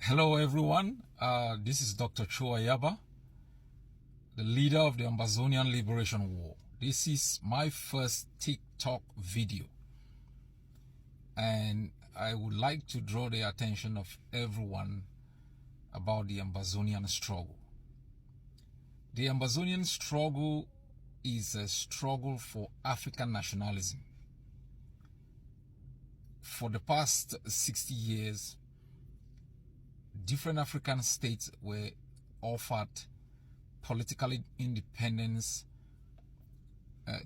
Hello everyone, this is Dr. Ayaba, the leader of the Ambazonian Liberation War. This is my first TikTok video, and I would like to draw the attention of everyone about the Ambazonian struggle. The Ambazonian struggle is a struggle for African nationalism. For the past 60 years, different African states were offered political independence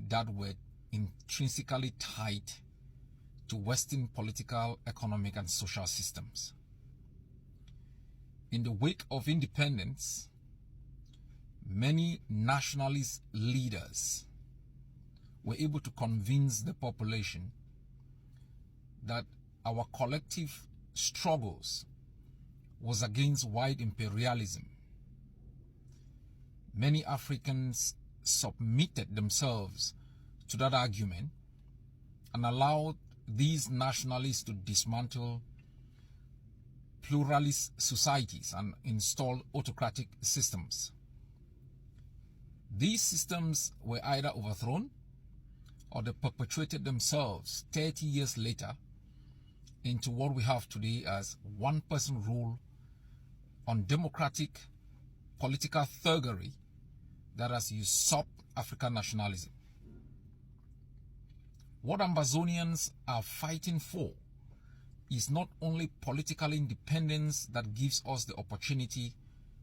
that were intrinsically tied to Western political, economic, and social systems. In the wake of independence, many nationalist leaders were able to convince the population that our collective struggles was against white imperialism. Many Africans submitted themselves to that argument and allowed these nationalists to dismantle pluralist societies and install autocratic systems. These systems were either overthrown or they perpetuated themselves 30 years later into what we have today as one-person rule on democratic political thuggery that has usurped African nationalism. What Ambazonians are fighting for is not only political independence that gives us the opportunity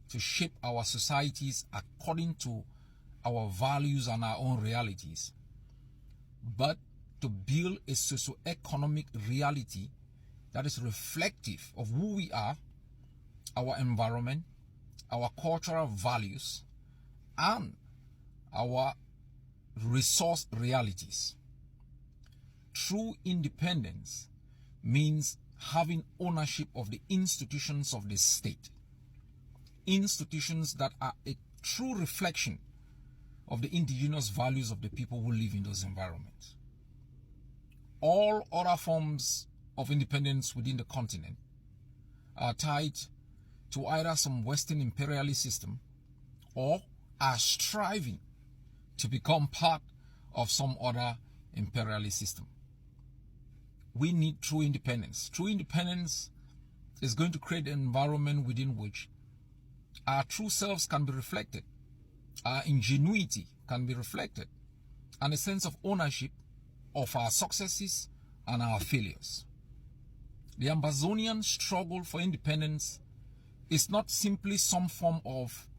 to shape our societies according to our values and our own realities, but to build a socio-economic reality that is reflective of who we are, our environment, our cultural values, and our resource realities. True independence means having ownership of the institutions of the state, institutions that are a true reflection of the indigenous values of the people who live in those environments. All other forms of independence within the continent are tied to either some Western imperialist system or are striving to become part of some other imperialist system. We need true independence. True independence is going to create an environment within which our true selves can be reflected, our ingenuity can be reflected, and a sense of ownership of our successes and our failures. The Ambazonian struggle for independence is not simply some form of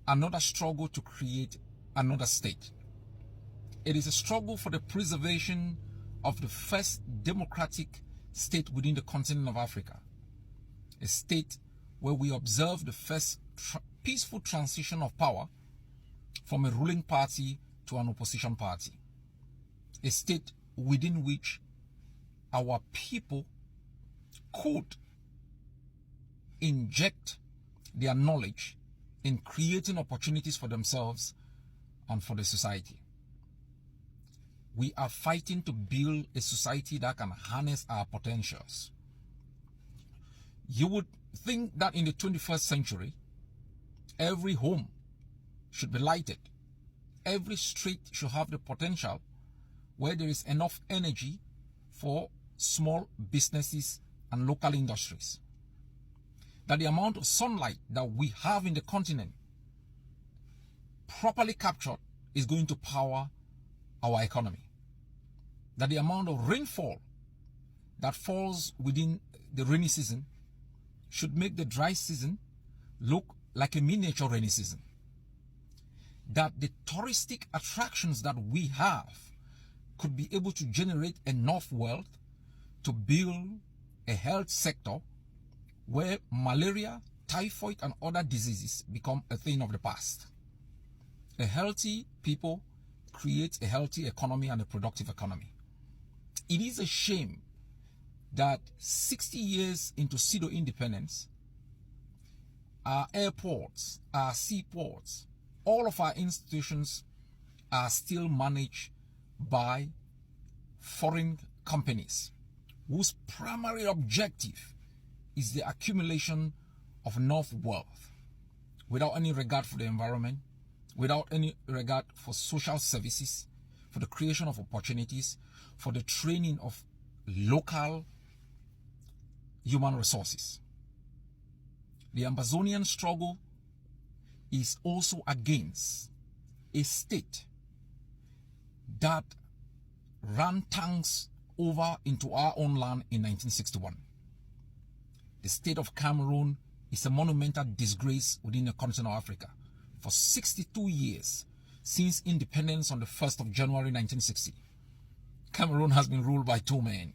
another struggle to create another state. It is a struggle for the preservation of the first democratic state within the continent of Africa, a state where we observe the first peaceful transition of power from a ruling party to an opposition party, a state within which our people could inject their knowledge in creating opportunities for themselves and for the society. We are fighting to build a society that can harness our potentials. You would think that in the 21st century, every home should be lighted. Every street should have the potential where there is enough energy for small businesses and local industries. That the amount of sunlight that we have in the continent, properly captured, is going to power our economy. That the amount of rainfall that falls within the rainy season should make the dry season look like a miniature rainy season. That the touristic attractions that we have could be able to generate enough wealth to build a health sector where malaria, typhoid, and other diseases become a thing of the past. A healthy people create a healthy economy and a productive economy. It is a shame that 60 years into pseudo-independence, our airports, our seaports, all of our institutions are still managed by foreign companies whose primary objective is the accumulation of enough wealth, without any regard for the environment, without any regard for social services, for the creation of opportunities, for the training of local human resources. The Ambazonian struggle is also against a state that ran tanks over into our own land in 1961. The state of Cameroon is a monumental disgrace within the continent of Africa. For 62 years, since independence on the 1st of January 1960, Cameroon has been ruled by two men.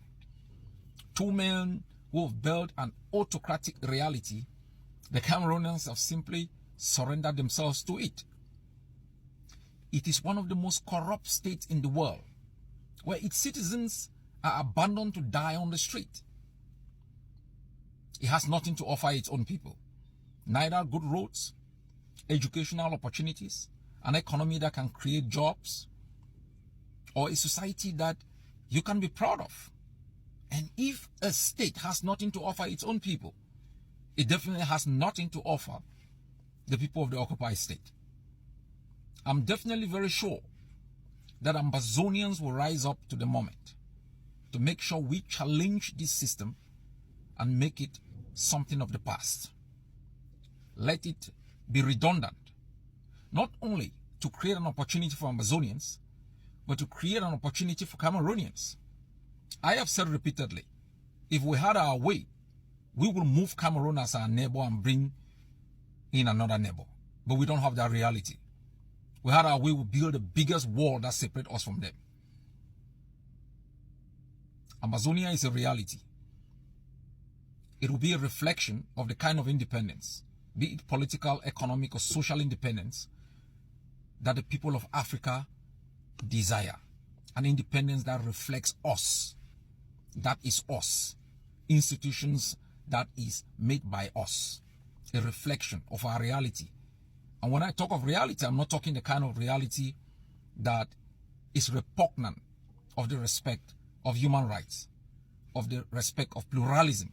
Two men who have built an autocratic reality. The Cameroonians have simply surrendered themselves to it. It is one of the most corrupt states in the world, where its citizens are abandoned to die on the street. It has nothing to offer its own people. Neither good roads, educational opportunities, an economy that can create jobs, or a society that you can be proud of. And if a state has nothing to offer its own people, it definitely has nothing to offer the people of the occupied state. I'm definitely very sure that Ambazonians will rise up to the moment to make sure we challenge this system and make it something of the past. Let it be redundant, not only to create an opportunity for Ambazonians, but to create an opportunity for Cameroonians. I have said repeatedly, if we had our way, we will move Cameroon as our neighbor and bring in another neighbor. But we don't have that reality. We had our way, we build the biggest wall that separates us from them. Ambazonia is a reality. It will be a reflection of the kind of independence, be it political, economic, or social independence, that the people of Africa desire. An independence that reflects us. That is us. Institutions that is made by us. A reflection of our reality. And when I talk of reality, I'm not talking the kind of reality that is repugnant of the respect of human rights, of the respect of pluralism,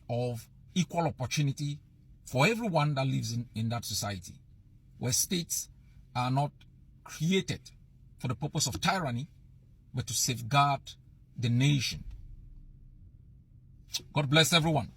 of equal opportunity for everyone that lives in that society, where states are not created for the purpose of tyranny, but to safeguard the nation. God bless everyone.